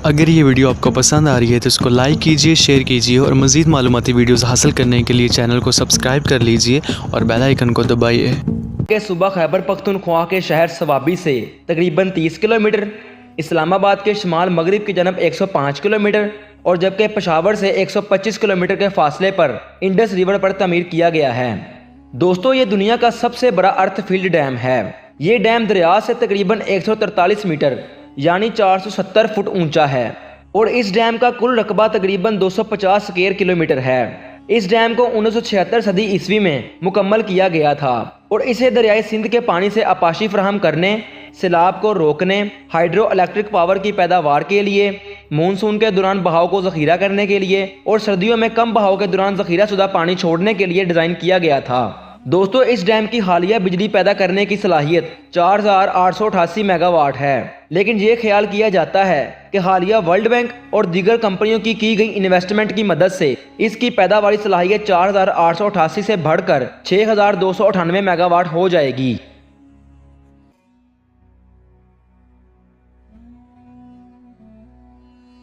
اگر یہ ویڈیو آپ کو پسند آ رہی ہے تو اس کو لائک کیجئے، شیئر کیجئے اور مزید معلوماتی ویڈیوز حاصل کرنے کے لیے چینل کو سبسکرائب کر لیجئے اور بیل آئیکن کو دبائیے۔ کہ صوبہ خیبر پختونخوا کے شہر صوابی سے تقریباً 30 کلومیٹر، اسلام آباد کے شمال مغرب کی جانب 105 کلومیٹر اور جبکہ پشاور سے 125 کلومیٹر کے فاصلے پر انڈس ریور پر تعمیر کیا گیا ہے۔ دوستو، یہ دنیا کا سب سے بڑا ارتھ فیلڈ ڈیم ہے۔ یہ ڈیم دریا سے تقریباً 143 میٹر یعنی 470 فٹ اونچا ہے اور اس ڈیم کا کل رقبہ تقریباً 250 اسکوائر کلومیٹر ہے۔ اس ڈیم کو 1976 صدی عیسوی میں مکمل کیا گیا تھا اور اسے دریائے سندھ کے پانی سے آپاشی فراہم کرنے، سیلاب کو روکنے، ہائیڈرو الیکٹرک پاور کی پیداوار کے لیے، مونسون کے دوران بہاؤ کو ذخیرہ کرنے کے لیے اور سردیوں میں کم بہاؤ کے دوران ذخیرہ شدہ پانی چھوڑنے کے لیے ڈیزائن کیا گیا تھا۔ دوستو، اس ڈیم کی حالیہ بجلی پیدا کرنے کی صلاحیت 4888 میگا واٹ ہے، لیکن یہ خیال کیا جاتا ہے کہ حالیہ ورلڈ بینک اور دیگر کمپنیوں کی گئی انویسٹمنٹ کی مدد سے اس کی پیداواری صلاحیت 4888 سے بڑھ کر 6298 میگا واٹ ہو جائے گی۔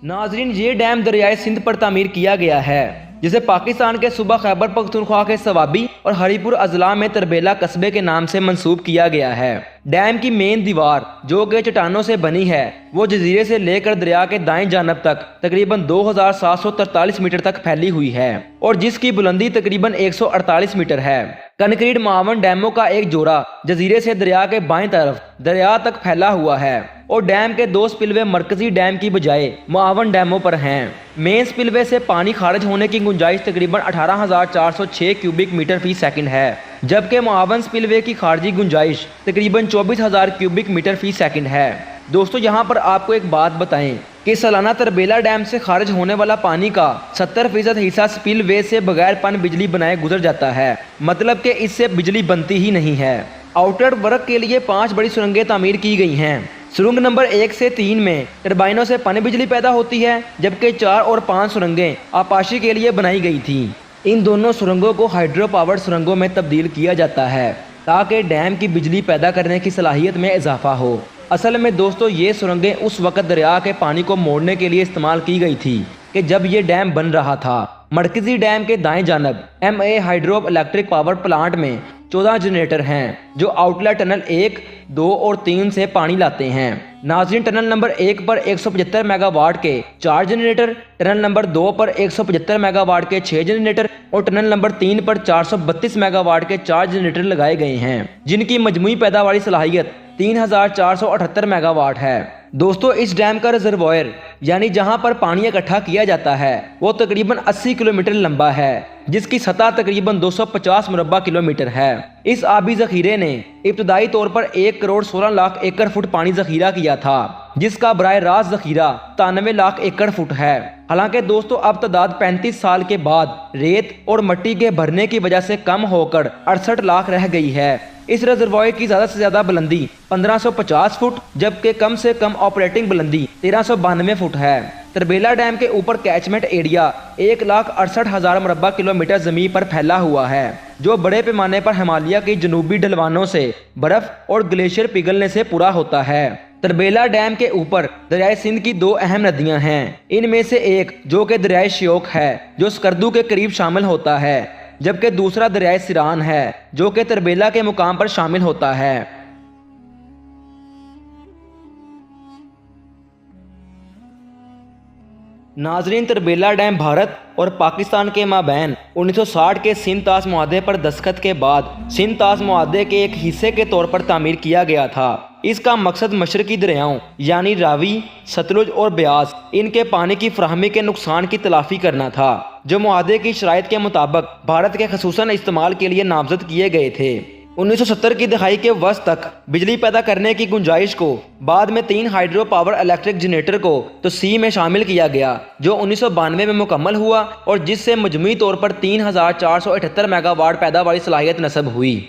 ناظرین، یہ ڈیم دریائے سندھ پر تعمیر کیا گیا ہے، جسے پاکستان کے صوبہ خیبر پختونخوا کے صوابی اور ہری پور اضلاع میں تربیلا قصبے کے نام سے منسوب کیا گیا ہے۔ ڈیم کی مین دیوار جو کہ چٹانوں سے بنی ہے، وہ جزیرے سے لے کر دریا کے دائیں جانب تک تقریباً 2743 میٹر تک پھیلی ہوئی ہے اور جس کی بلندی تقریباً 148 میٹر ہے۔ کنکریٹ معاون ڈیموں کا ایک جوڑا جزیرے سے دریا کے بائیں طرف دریا تک پھیلا ہوا ہے اور ڈیم کے 2 سپلوے مرکزی ڈیم کی بجائے معاون ڈیموں پر ہیں۔ مین سپلوے سے پانی خارج ہونے کی گنجائش تقریباً 18406 کیوبک میٹر فی سیکنڈ ہے، جبکہ معاون سپلوے کی خارجی گنجائش تقریباً 24000 کیوبک میٹر فی سیکنڈ ہے۔ دوستو، یہاں پر آپ کو ایک بات بتائیں کہ سالانہ تربیلا ڈیم سے خارج ہونے والا پانی کا 70% حصہ سپل وے سے بغیر پن بجلی بنائے گزر جاتا ہے، مطلب کہ اس سے بجلی بنتی ہی نہیں ہے۔ آؤٹر ورک کے لیے 5 بڑی سرنگیں تعمیر کی گئی ہیں۔ سرنگ نمبر 1 سے 3 میں ٹربائنوں سے پن بجلی پیدا ہوتی ہے، جبکہ 4 اور 5 سرنگیں آپاشی کے لیے بنائی گئی تھیں۔ ان دونوں سرنگوں کو ہائیڈرو پاور سرنگوں میں تبدیل کیا جاتا ہے تاکہ ڈیم کی بجلی پیدا کرنے کی صلاحیت میں اضافہ ہو۔ اصل میں دوستو، یہ سرنگیں اس وقت دریا کے پانی کو موڑنے کے لیے استعمال کی گئی تھی کہ جب یہ ڈیم بن رہا تھا۔ مرکزی ڈیم کے دائیں جانب M hydro electric power plant میں 14 جنریٹر ہیں جو آؤٹلیٹ ٹنل 1، 2 اور 3 سے پانی لاتے ہیں۔ ناظرین، tunnel number 1 per 175 mega what کے 4 generator, tunnel number 2 per 175 mega what کے 6 جنریٹر اور tunnel number 3 per 432 mega what کے 4 جنریٹر لگائے گئے ہیں، جن کی مجموعی پیداواری صلاحیت 3478 میگا واٹ ہے۔ دوستو، اس ڈیم کا ریزروائر یعنی جہاں پر پانی اکٹھا کیا جاتا ہے وہ تقریباً 80 کلومیٹر لمبا ہے، جس کی سطح تقریباً 250 مربع کلومیٹر ہے۔ اس آبی ذخیرے نے ابتدائی طور پر 1 کروڑ 16 لاکھ ایکڑ فٹ پانی ذخیرہ کیا تھا، جس کا براہ راست ذخیرہ 93 لاکھ ایکڑ فٹ ہے۔ حالانکہ دوستو، اب تعداد 35 سال کے بعد ریت اور مٹی کے بھرنے کی وجہ سے کم ہو کر 68 لاکھ رہ گئی ہے۔ اس ریزروائر کی زیادہ سے زیادہ بلندی 1550 فٹ جبکہ کم سے کم آپریٹنگ بلندی 1392 فٹ ہے۔ تربیلا ڈیم کے اوپر کیچمنٹ ایریا 1,68,000 مربع کلومیٹر زمین پر پھیلا ہوا ہے، جو بڑے پیمانے پر ہمالیہ کی جنوبی ڈھلوانوں سے برف اور گلیشیئر پگھلنے سے پورا ہوتا ہے۔ تربیلا ڈیم کے اوپر دریائے سندھ کی 2 اہم ندیاں ہیں، ان میں سے ایک جو کہ دریائے شیوک ہے جو سکردو کے قریب شامل ہوتا ہے، جبکہ دوسرا دریائے سیران ہے جو کہ تربیلا کے مقام پر شامل ہوتا ہے۔ ناظرین، تربیلا ڈیم بھارت اور پاکستان کے مابین 1960 کے سندھ طاس معاہدے پر دستخط کے بعد سندھ طاس معاہدے کے ایک حصے کے طور پر تعمیر کیا گیا تھا۔ اس کا مقصد مشرقی دریاؤں یعنی راوی، ستلج اور بیاس ان کے پانی کی فراہمی کے نقصان کی تلافی کرنا تھا، جو معاہدے کی شرائط کے مطابق بھارت کے خصوصاً استعمال کے لیے نامزد کیے گئے تھے۔ 1970 کی دہائی کے وسط تک بجلی پیدا کرنے کی گنجائش کو بعد میں 3 ہائیڈرو پاور الیکٹرک جنریٹر کو تو سی میں شامل کیا گیا، جو 1992 میں مکمل ہوا اور جس سے مجموعی طور پر 3478 میگا واٹ پیداواری صلاحیت نصب ہوئی۔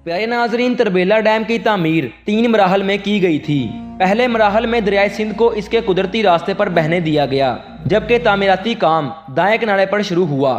پیارے ناظرین، تربیلا ڈیم کی تعمیر 3 مراحل میں کی گئی تھی۔ پہلے مراحل میں دریائے سندھ کو اس کے قدرتی راستے پر بہنے دیا گیا، جبکہ تعمیراتی کام دائیں کنارے پر شروع ہوا۔